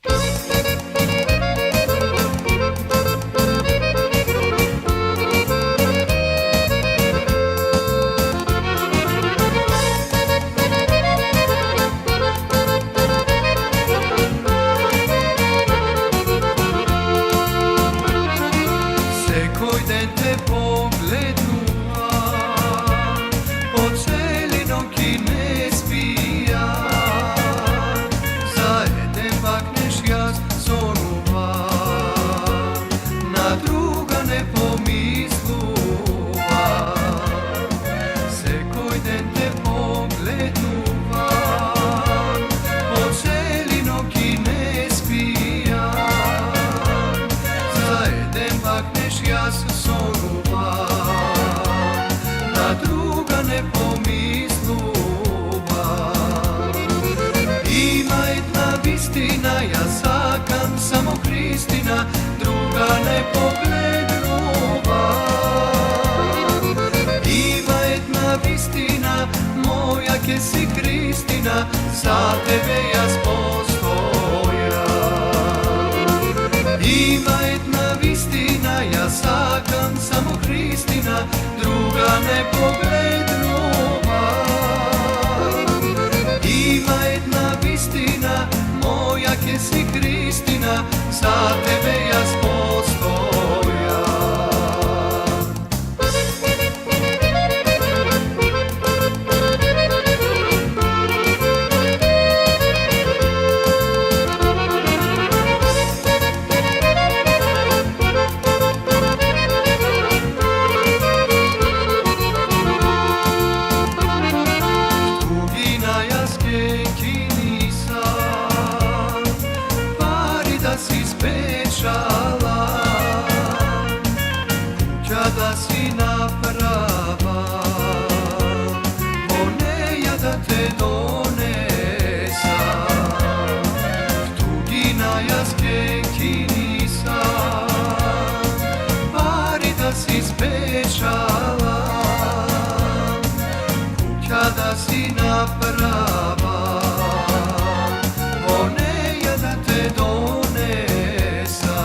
Koji den te poglednuva, od celinog ki ne spija, zajedem bakneš jaz zonuva, na druga ne pomisluva. Se koji den te poglednuva, od celinog ki ne spija, zajedem bakneš jaz zonuva, na druga ne pomisluva. Ima jedna vistina, ja sakam samo Hristina, druga ne poglednuva. Ima jedna vistina, moja ke si Hristina, za tebe jaz postoja. Ima jedna vistina, ja sakam samo Hristina, druga ne poglednuva. Ima jedna vistina, moja ke si Hristina, za tebe jaz postoja. Da si naprava, voneja da te donesa, tugina jaz ki nisam, pari da si spečala, kuća da si naprava, voneja da te donesa.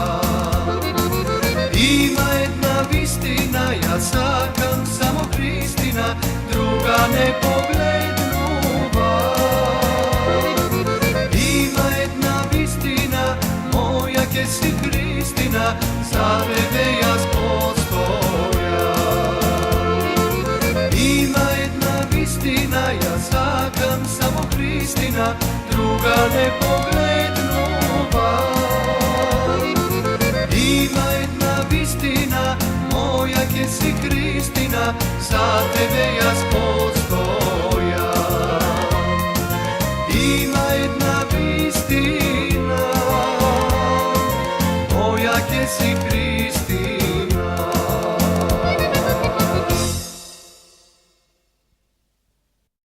Ima jedna vistina, ja sakam samo Hristina, druga ne poglednuva. Ima jedna vistina, moja ke si Hristina, za tebe jaz postoja. Ima jedna vistina, ja sakam samo Hristina, druga ne poglednuva. Ima jedna vistina, moja ke si Hristina, za tebe jaz postoja. Ima jedna vistina, moja ke si Hristina,